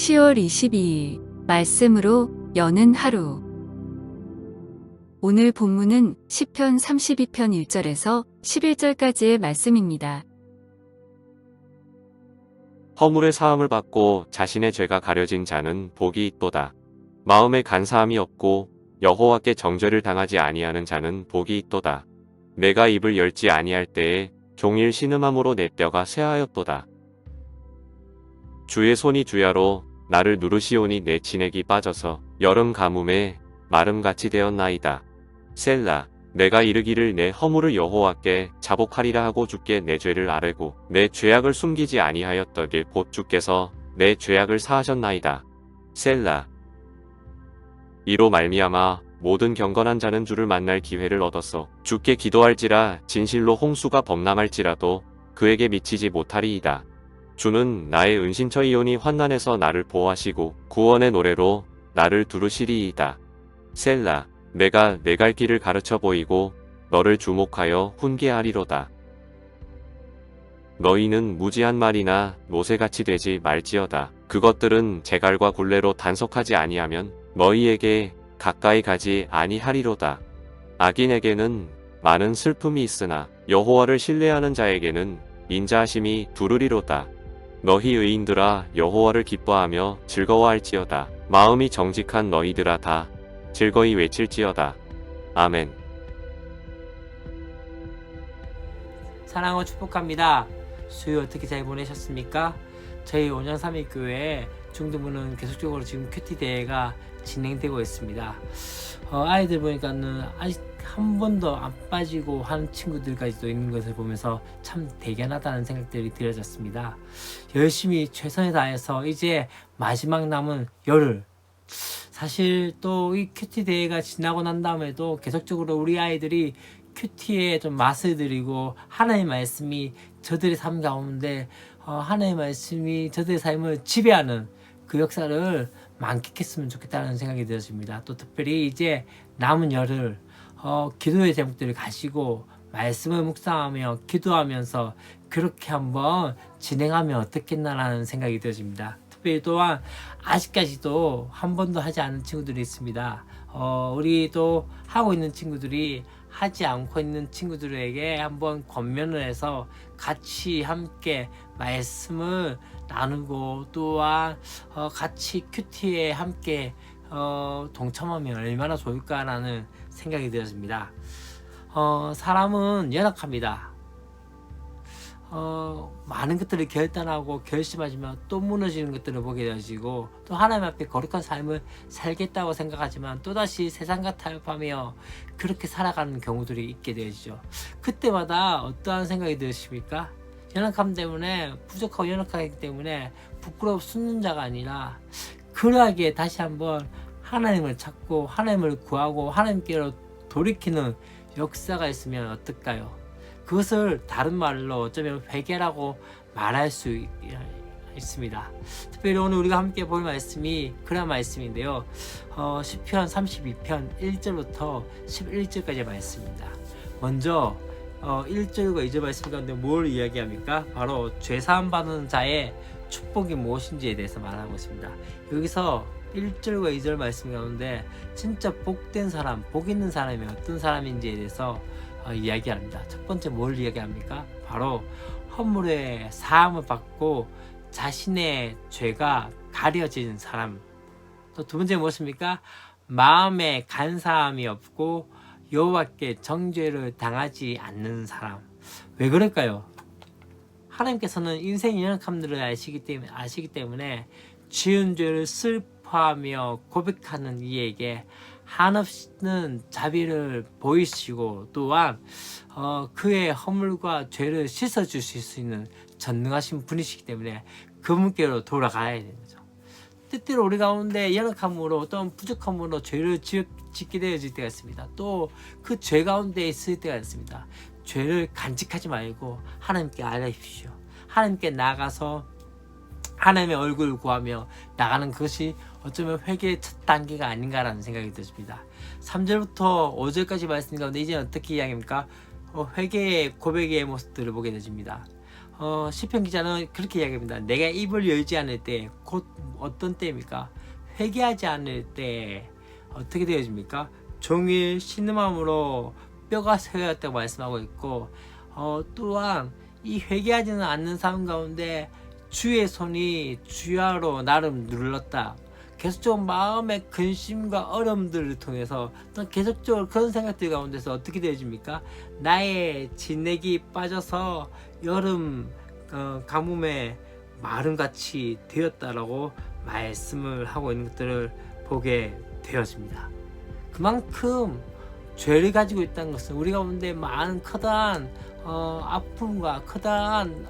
10월 22일 말씀으로 여는 하루. 오늘 본문은 시편 32편 1절에서 11절까지의 말씀입니다. 허물의 사함을 받고 자신의 죄가 가려진 자는 복이 있도다. 마음에 간사함이 없고 여호와께 정죄를 당하지 아니하는 자는 복이 있도다. 내가 입을 열지 아니할 때에 종일 신음함으로 내 뼈가 쇠하였도다. 주의 손이 주야로 나를 누르시오니 내 진액이 빠져서 여름 가뭄에 마름같이 되었나이다. 셀라. 내가 이르기를 내 허물을 여호와께 자복하리라 하고 주께 내 죄를 아뢰고 내 죄악을 숨기지 아니하였더길 곧 주께서 내 죄악을 사하셨나이다. 셀라. 이로 말미암아 모든 경건한 자는 주를 만날 기회를 얻었어. 주께 기도할지라 진실로 홍수가 범람할지라도 그에게 미치지 못하리이다. 주는 나의 은신처이오니 환난에서 나를 보호하시고 구원의 노래로 나를 두르시리이다. 셀라. 내가 내 갈 길을 가르쳐 보이고 너를 주목하여 훈계하리로다. 너희는 무지한 말이나 노새같이 되지 말지어다. 그것들은 재갈과 굴레로 단속하지 아니하면 너희에게 가까이 가지 아니하리로다. 악인에게는 많은 슬픔이 있으나 여호와를 신뢰하는 자에게는 인자하심이 두르리로다. 너희 의인들아 여호와를 기뻐하며 즐거워할지어다. 마음이 정직한 너희들아 다 즐거이 외칠지어다. 아멘. 사랑하고 축복합니다. 수요 어떻게 잘 보내셨습니까? 저희 온전삼위교회 중등부는 계속적으로 지금 큐티 대회가 진행되고 있습니다. 아이들 보니까는 아직 한 번도 안 빠지고 하는 친구들까지도 있는 것을 보면서 참 대견하다는 생각들이 들어졌습니다. 열심히 최선을 다해서 이제 마지막 남은 열흘, 사실 또 이 큐티 대회가 지나고 난 다음에도 계속적으로 우리 아이들이 큐티에 좀 맛을 들이고 하나님의 말씀이 저들의 삶 가운데 하나님의 말씀이 저들의 삶을 지배하는 그 역사를 만끽했으면 좋겠다는 생각이 들었습니다. 또 특별히 이제 남은 열흘 기도의 제목들을 가지고 말씀을 묵상하며 기도하면서 그렇게 한번 진행하면 어떻겠나라는 생각이 들어집니다. 특별히 또한 아직까지도 한 번도 하지 않은 친구들이 있습니다. 우리 또 하고 있는 친구들이 하지 않고 있는 친구들에게 한번 권면을 해서 같이 함께 말씀을 나누고 또한 같이 큐티에 함께 동참하면 얼마나 좋을까라는 생각이 들었습니다. 사람은 연약합니다. 많은 것들을 결단하고 결심하지만 또 무너지는 것들을 보게 되어지고 또 하나님 앞에 거룩한 삶을 살겠다고 생각하지만 또다시 세상과 타협하며 그렇게 살아가는 경우들이 있게 되어지죠. 그때마다 어떠한 생각이 드십니까? 연약함 때문에 부족하고 연약하기 때문에 부끄러워 숨는 자가 아니라 그러하기에 다시 한번 하나님을 찾고 하나님을 구하고 하나님께로 돌이키는 역사가 있으면 어떨까요? 그것을 다른 말로 어쩌면 회개라고 말할 수 있습니다. 특별히 오늘 우리가 함께 볼 말씀이 그런 말씀인데요. 시편 32편 1절부터 11절까지의 말씀입니다. 먼저 1절과 2절 말씀 가운데 뭘 이야기합니까? 바로 죄사함 받는 자의 축복이 무엇인지에 대해서 말하고 있습니다. 여기서 1절과 2절 말씀 가운데 진짜 복된 사람, 복 있는 사람이 어떤 사람인지에 대해서 이야기합니다. 첫 번째 뭘 이야기합니까? 바로 허물의 사함을 받고 자신의 죄가 가려진 사람. 또 두 번째 무엇입니까? 마음에 간사함이 없고 여호와께 정죄를 당하지 않는 사람. 왜 그럴까요? 하나님께서는 인생의 연약함들을 아시기 때문에 지은 죄를 슬퍼하며 고백하는 이에게 한없는 자비를 보이시고 또한 그의 허물과 죄를 씻어주실 수 있는 전능하신 분이시기 때문에 그분께로 돌아가야 되는 거죠. 때때로 우리 가운데 연약함으로 또는 부족함으로 죄를 짓게 되어질 때가 있습니다. 또 그 죄 가운데 있을 때가 있습니다. 죄를 간직하지 말고 하나님께 알아주십시오. 하나님께 나가서 하나님의 얼굴을 구하며 나가는 것이 어쩌면 회개의 첫 단계가 아닌가라는 생각이 듭니다. 3절부터 5절까지 말씀 가운데 이제 어떻게 이야기합니까? 회개의 고백의 모습들을 보게 되집니다. 시편 기자는 그렇게 이야기합니다. 내가 입을 열지 않을 때 곧 어떤 때입니까? 회개하지 않을 때 어떻게 되어집니까? 종일 신음함으로 뼈가 새어졌다고 말씀하고 있고, 또한 이 회개하지는 않는 삶 가운데 주의 손이 주야로 나를 눌렀다. 계속적으로 마음의 근심과 어려움들을 통해서 또 계속적으로 그런 생각들 가운데서 어떻게 되어집니까? 나의 진액이 빠져서 여름 가뭄에 마름같이 되었다라고 말씀을 하고 있는 것들을 보게 되어집니다. 그만큼 죄를 가지고 있다는 것은 우리 가운데 많은 커다란 아픔과 커다란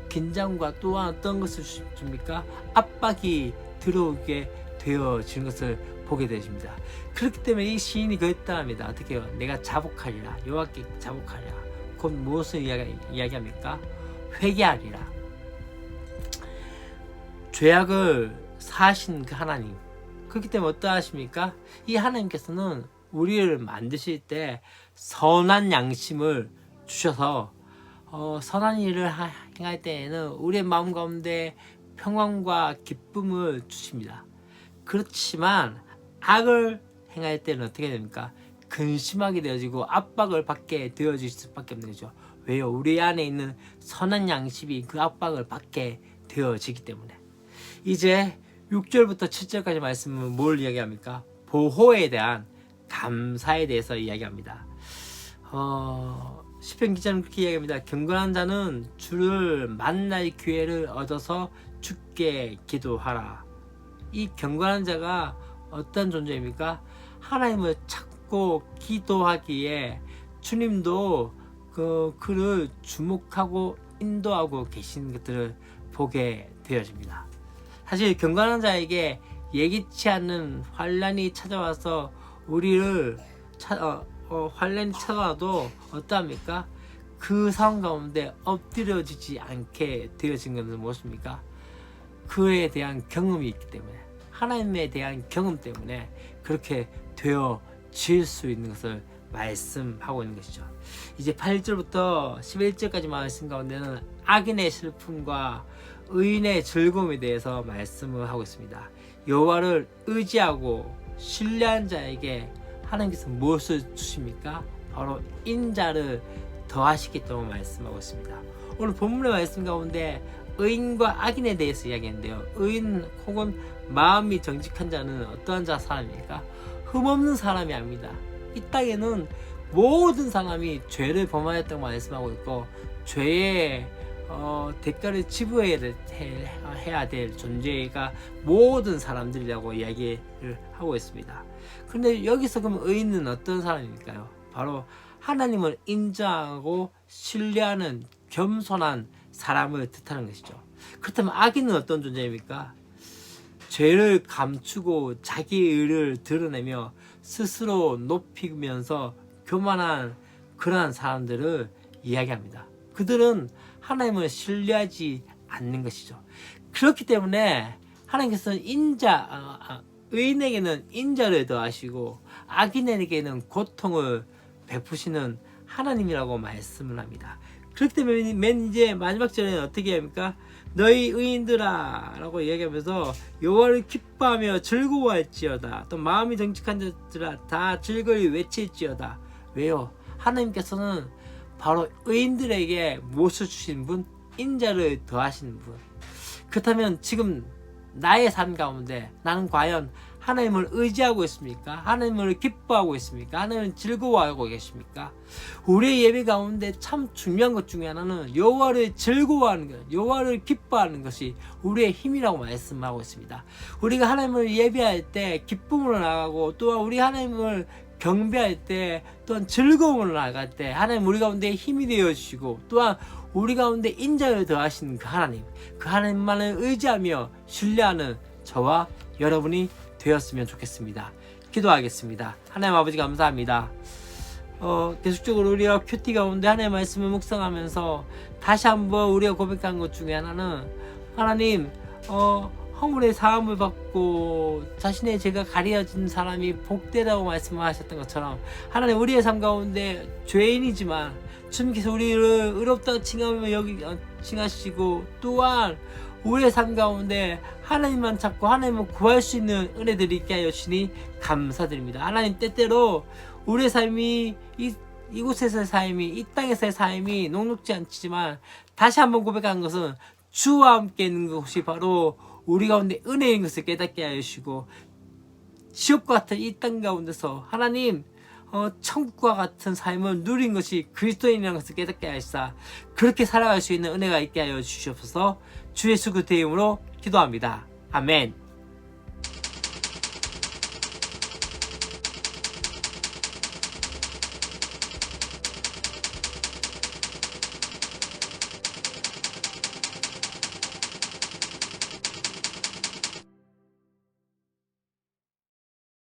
긴장과 또한 어떤 것을 줍니까? 압박이 들어오게 되어지는 것을 보게 되십니다. 그렇기 때문에 이 시인이 그랬다 합니다. 어떻게 해요? 내가 자복하리라. 여호와께 자복하리라. 곧 무엇을 이야기합니까? 회개하리라. 죄악을 사하신 그 하나님. 그렇기 때문에 어떠하십니까? 이 하나님께서는 우리를 만드실 때 선한 양심을 주셔서 선한 일을 행할 때에는 우리의 마음 가운데 평안과 기쁨을 주십니다. 그렇지만 악을 행할 때는 어떻게 됩니까? 근심하게 되어지고 압박을 받게 되어질 수밖에 없는 거죠. 왜요? 우리 안에 있는 선한 양심이 그 압박을 받게 되어지기 때문에. 이제 6절부터 7절까지 말씀은 뭘 이야기합니까? 보호에 대한 감사에 대해서 이야기합니다. 시편 기자는 그렇게 이야기합니다. 경건한 자는 주를 만날 기회를 얻어서 주께 기도하라. 이 경건한 자가 어떤 존재입니까? 하나님을 찾고 기도하기에 주님도 그를 주목하고 인도하고 계신 것들을 보게 되어집니다. 사실 경건한 자에게 예기치 않는 환란이 찾아와서 우리를 환란이 찾아와도 어떠합니까? 그 상황 가운데 엎드려지지 않게 되어진 것은 무엇입니까? 그에 대한 경험이 있기 때문에, 하나님에 대한 경험 때문에 그렇게 되어질 수 있는 것을 말씀하고 있는 것이죠. 이제 8절부터 11절까지 말씀 가운데는 악인의 슬픔과 의인의 즐거움에 대해서 말씀을 하고 있습니다. 여호와를 의지하고 신뢰한 자에게 하나님께서 무엇을 주십니까? 바로 인자를 더하시겠다고 말씀하고 있습니다. 오늘 본문의 말씀 가운데 의인과 악인에 대해서 이야기했는데요. 의인 혹은 마음이 정직한 자는 어떠한 사람입니까? 흠없는 사람이 아닙니다. 이 땅에는 모든 사람이 죄를 범하였다고 말씀하고 있고, 죄의 대가를 지불해야 될 존재가 모든 사람들이라고 이야기를 하고 있습니다. 그런데 여기서 그럼 의인은 어떤 사람일까요? 바로 하나님을 인정하고 신뢰하는 겸손한 사람을 뜻하는 것이죠. 그렇다면 악인은 어떤 존재입니까? 죄를 감추고 자기 의를 드러내며 스스로 높이면서 교만한 그러한 사람들을 이야기합니다. 그들은 하나님을 신뢰하지 않는 것이죠. 그렇기 때문에 하나님께서는 의인에게는 인자를 더하시고 악인에게는 고통을 베푸시는 하나님이라고 말씀을 합니다. 그렇기 때문에 맨 이제 마지막 절에는 어떻게 합니까? 너희 의인들아 라고 이야기하면서 여호와를 기뻐하며 즐거워할지어다. 또 마음이 정직한 자들아 다 즐거이 외칠지어다. 왜요? 하나님께서는 바로 의인들에게 무엇을 주신 분? 인자를 더하시는 분. 그렇다면 지금 나의 삶 가운데 나는 과연 하나님을 의지하고 있습니까? 하나님을 기뻐하고 있습니까? 하나님을 즐거워하고 계십니까? 우리의 예배 가운데 참 중요한 것 중에 하나는 여호와를 즐거워하는 것, 여호와를 기뻐하는 것이 우리의 힘이라고 말씀하고 있습니다. 우리가 하나님을 예배할 때 기쁨으로 나가고, 또한 우리 하나님을 경배할 때, 또한 즐거움으로 나갈 때 하나님 우리 가운데 힘이 되어 주시고, 또한 우리 가운데 인자를 더하시는 그 하나님만을 의지하며 신뢰하는 저와 여러분이 되었으면 좋겠습니다. 기도하겠습니다. 하나님 아버지 감사합니다. 계속적으로 우리가 큐티 가운데 하나님의 말씀을 묵상하면서 다시 한번 우리가 고백한 것 중에 하나는 하나님 허물의 사함을 받고 자신의 죄가 가려진 사람이 복되다고 말씀하셨던 것처럼 하나님 우리의 삶 가운데 죄인이지만 주님께서 우리를 의롭다고 칭하시고 또한 우리의 삶 가운데 하나님만 찾고 하나님을 구할 수 있는 은혜들이 있게 하여 주시니 감사드립니다. 하나님 때때로 우리의 삶이 이곳에서의 삶이 이 땅에서의 삶이 녹록지 않지만 다시 한번 고백하는 것은 주와 함께 있는 것이 바로 우리 가운데 은혜인 것을 깨닫게 하여 주시고 지옥과 같은 이 땅 가운데서 하나님 천국과 같은 삶을 누린 것이 그리스도인이라는 것을 깨닫게 하시사 그렇게 살아갈 수 있는 은혜가 있게 하여 주시옵소서. 주 예수 그리스도의 이름으로 기도합니다. 아멘.